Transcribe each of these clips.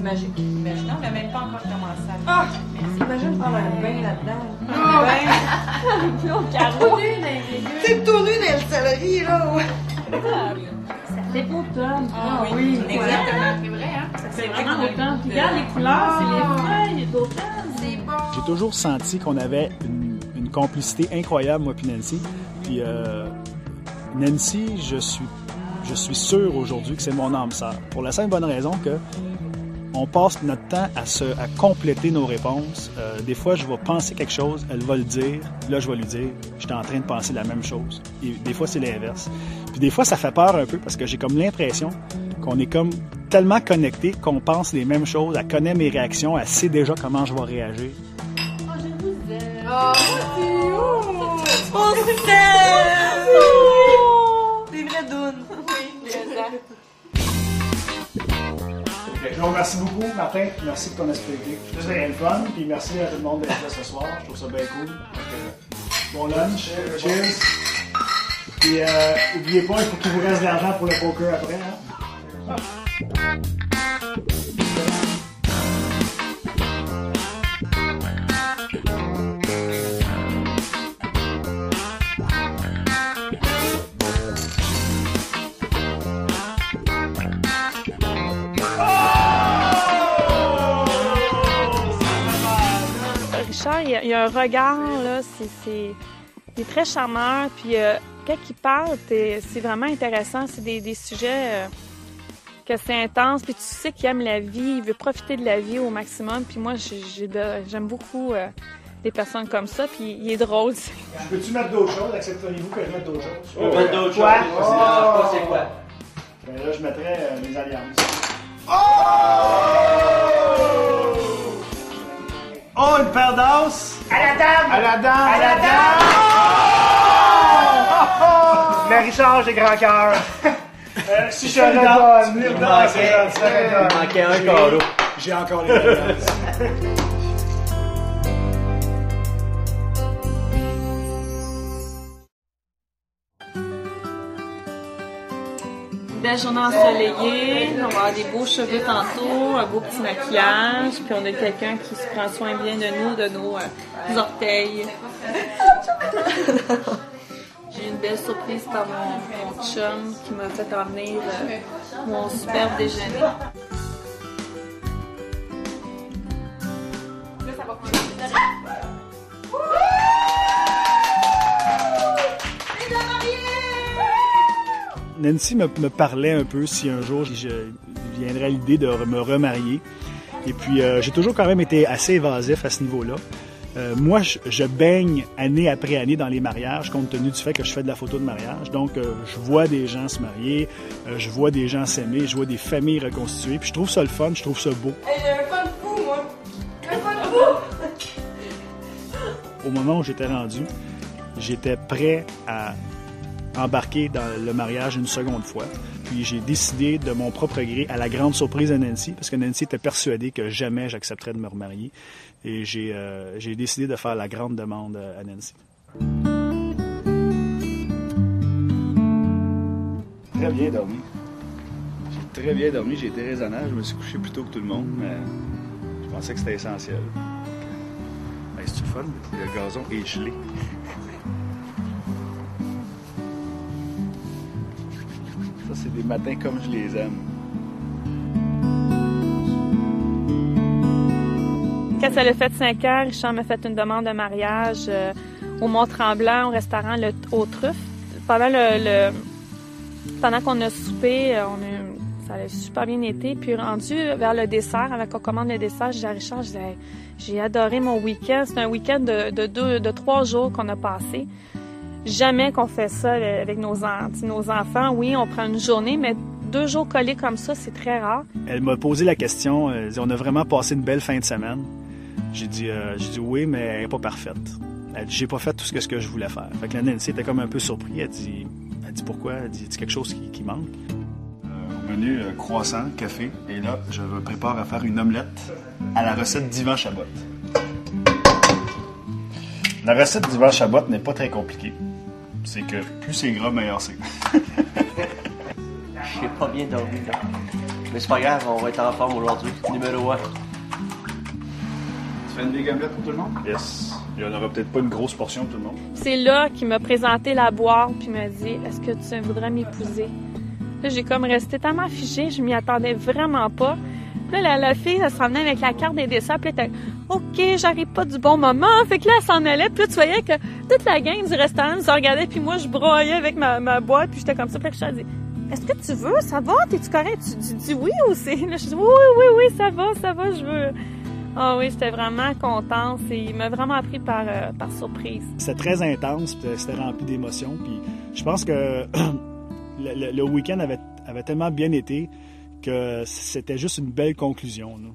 magique. Imaginons, on n'a même pas encore commencé à Ah! Merci. Imagine prendre un bain là-dedans. Carreau. C'est tout nu dans le céleri, là! C'est automne. Ah oui, exactement. C'est vrai, hein? C'est vraiment automne. Puis regarde les couleurs, c'est les feuilles d'automne. C'est bon. J'ai toujours senti qu'on avait une complicité incroyable, moi puis Nancy. Puis Nancy, je suis sûr aujourd'hui que c'est mon âme sœur. Pour la simple bonne raison que on passe notre temps à compléter nos réponses. Des fois, je vais penser quelque chose, elle va le dire. Là, je vais lui dire, j'étais en train de penser la même chose. Et des fois, c'est l'inverse. Puis des fois, ça fait peur un peu parce que j'ai comme l'impression qu'on est comme tellement connectés qu'on pense les mêmes choses. Elle connaît mes réactions, elle sait déjà comment je vais réagir. Oh, on s'aime! C'est vrai, Doune. Je vous remercie beaucoup, Martin. Merci pour ton hospitalité. C'était le fun. Puis merci à tout le monde d'être là ce soir. Je trouve ça bien cool. Donc, bon lunch. Cheers. Puis n'oubliez pas, il faut qu'il vous reste de l'argent pour le poker après. Hein? Richard, il y a un regard, là, il est très charmeur, puis quand il parle, c'est vraiment intéressant. C'est des sujets que c'est intense, puis tu sais qu'il aime la vie, il veut profiter de la vie au maximum. Puis moi, j'aime beaucoup des personnes comme ça, puis il est drôle. Peux-tu mettre d'autres choses? Accepteriez-vous que je mette d'autres choses? Je peux mettre d'autres choses. Quoi? C'est quoi? Ben là, je mettrais les alliances. Oh, une paire d'as! À la dame! À la dame! À la dame! Mais Richard, j'ai grand cœur. Si je redonne, Il manquait un carreau. j'ai encore les alliances. Belle journée ensoleillée, on va avoir des beaux cheveux tantôt, un beau petit maquillage, puis on a quelqu'un qui se prend soin bien de nous, de nos orteils. J'ai eu une belle surprise par mon chum qui m'a fait en venir mon superbe déjeuner. Nancy me parlait un peu si un jour je viendrais à l'idée de me remarier. Et puis, j'ai toujours quand même été assez évasif à ce niveau-là. Moi, je baigne année après année dans les mariages, compte tenu du fait que je fais de la photo de mariage. Donc, je vois des gens se marier, je vois des gens s'aimer, je vois des familles reconstituées. Puis je trouve ça le fun, je trouve ça beau. Hey, j'ai un fun fou, moi! Un fun fou! Au moment où j'étais rendu, j'étais prêt à embarquer dans le mariage une seconde fois. Puis j'ai décidé de mon propre gré, à la grande surprise de Nancy, parce que Nancy était persuadée que jamais j'accepterais de me remarier. Et j'ai décidé de faire la grande demande à Nancy. Très bien dormi. J'ai très bien dormi, j'ai été raisonnable. Je me suis couché plus tôt que tout le monde, mais je pensais que c'était essentiel. Ben, c'est-tu le fun? Le gazon est gelé. Ça, c'est des matins comme je les aime. Quand ça a fait 5 ans, Richard m'a fait une demande de mariage au Mont-Tremblant, au restaurant aux Truffes. Pendant qu'on a soupé, ça a super bien été. Puis rendu vers le dessert, avant qu'on commande le dessert, j'ai dit à Richard, j'ai adoré mon week-end. C'est un week-end de 3 jours qu'on a passé. Jamais qu'on fait ça avec nos enfants. Oui, on prend une journée, mais 2 jours collés comme ça, c'est très rare. Elle m'a posé la question, elle dit, on a vraiment passé une belle fin de semaine. J'ai dit oui, mais elle n'est pas parfaite. Elle dit, j'ai pas fait tout ce que je voulais faire. Fait que la Nancy était comme un peu surprise. Elle dit pourquoi? Elle dit, quelque chose qui manque? Au menu, croissant, café. Et là, je me prépare à faire une omelette à la recette d'Yvan Chabot. La recette d'Yvan Chabot n'est pas très compliquée. C'est que plus c'est gras, meilleur c'est. J'ai pas bien dormi, là. Mais c'est pas grave, on va être en forme aujourd'hui. Numéro 1. Tu fais une big omelette pour tout le monde? Yes. Il n'y en aura peut-être pas une grosse portion pour tout le monde. C'est là qu'il m'a présenté la boîte puis m'a dit « Est-ce que tu voudrais m'épouser? » Là, j'ai comme resté tellement figée, je m'y attendais vraiment pas. Puis là, la fille, elle s'en venait avec la carte des desserts, puis elle était « OK, j'arrive pas du bon moment. » Fait que là, elle s'en allait, puis là, tu voyais que toute la gang du restaurant nous regardait, puis moi, je broyais avec ma boîte, puis j'étais comme ça. Puis là, je dis « Est-ce que tu veux? Ça va? T'es-tu correct? Tu dis oui ou c'est... » Là, je dis « Oui, ça va, je veux. » Ah oui, j'étais vraiment contente. Il m'a vraiment pris par surprise. C'était très intense, puis c'était rempli d'émotions. Puis je pense que le week-end avait tellement bien été que c'était juste une belle conclusion. Là.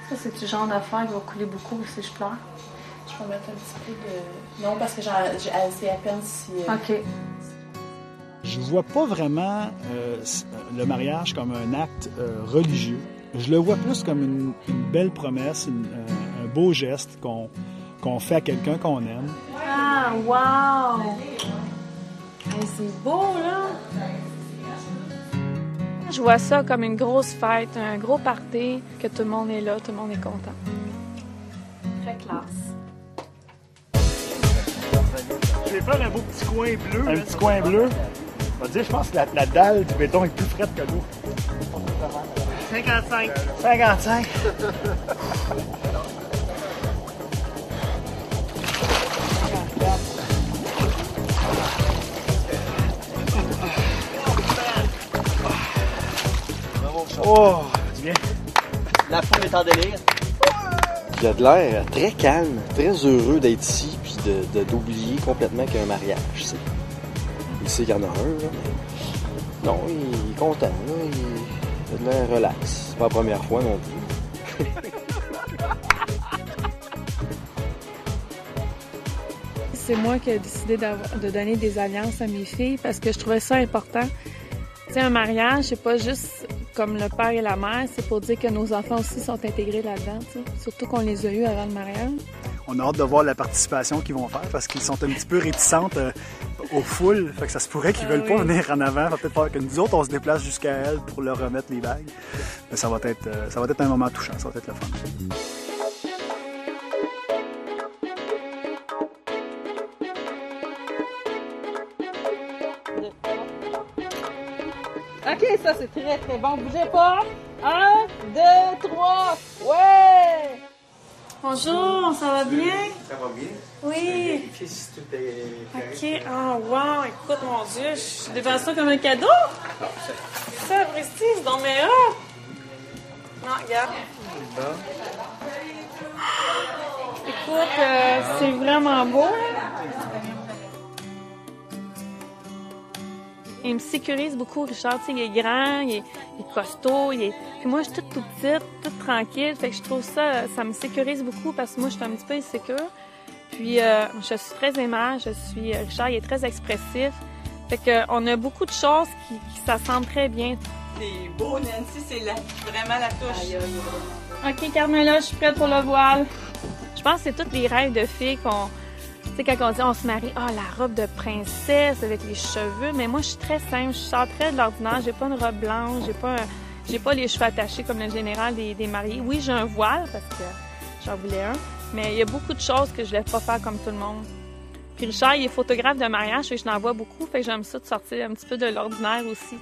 Ça, c'est du genre d'affaire qui va couler beaucoup si je pleure. Je peux mettre un petit peu de... Non, parce que c'est à peine si... OK. Je vois pas vraiment le mariage comme un acte religieux. Je le vois plus comme une belle promesse, un beau geste qu'on fait à quelqu'un qu'on aime. Ah, wow! Hey, c'est beau, là! Je vois ça comme une grosse fête, un gros party, que tout le monde est là, tout le monde est content. Très classe. Je vais faire un beau petit coin bleu. Un petit coin bleu. On va dire, je pense que la dalle du béton est plus frette que l'eau. 55. 55. Oh, du bien. La foule est en délire. Il a de l'air très calme, très heureux d'être ici, puis d'oublier complètement qu'il y a un mariage. T'sais. Il sait qu'il y en a un, là, mais... Non, il est content, là. Il a de l'air relax. C'est pas la première fois non plus. C'est moi qui ai décidé de donner des alliances à mes filles parce que je trouvais ça important. Tu sais, un mariage, c'est pas juste comme le père et la mère, c'est pour dire que nos enfants aussi sont intégrés là-dedans, tu sais. Surtout qu'on les a eus avant le mariage. On a hâte de voir la participation qu'ils vont faire parce qu'ils sont un petit peu réticentes aux foules. Fait que ça se pourrait qu'ils veulent pas venir en avant. Ça va peut-être falloir que nous autres, on se déplace jusqu'à elles pour leur remettre les bagues. Mais ça va être un moment touchant. Ça va être le fun. OK, ça, c'est très, très bon. Bougez pas. 1, 2, 3. Ouais! Bonjour, ça va bien? Ça va bien? Oui. Vérifier si tout est correct. OK. Ah, wow. Écoute, mon Dieu, je dépense ça comme un cadeau? Ça, précise, donc, mais là... Non, regarde. Écoute, c'est vraiment beau, là. Il me sécurise beaucoup, Richard. Tu sais, il est grand, il est costaud, Puis moi, je suis toute petite, toute tranquille. Fait que je trouve ça me sécurise beaucoup parce que moi, je suis un petit peu insécure. Puis, je suis très aimable. Richard, il est très expressif. Fait que on a beaucoup de choses qui s'assemblent très bien. C'est beau, Nancy, c'est vraiment la touche. OK, Carmela, je suis prête pour le voile. Je pense que c'est tous les rêves de filles qu'on... Tu sais, quand on dit on se marie, la robe de princesse avec les cheveux, mais moi, je suis très simple, je sors très de l'ordinaire, j'ai pas une robe blanche, j'ai pas les cheveux attachés comme le général des mariés. Oui, j'ai un voile parce que j'en voulais un, mais il y a beaucoup de choses que je voulais pas faire comme tout le monde. Puis Richard, il est photographe de mariage, et je n'en vois beaucoup, fait que j'aime ça de sortir un petit peu de l'ordinaire aussi.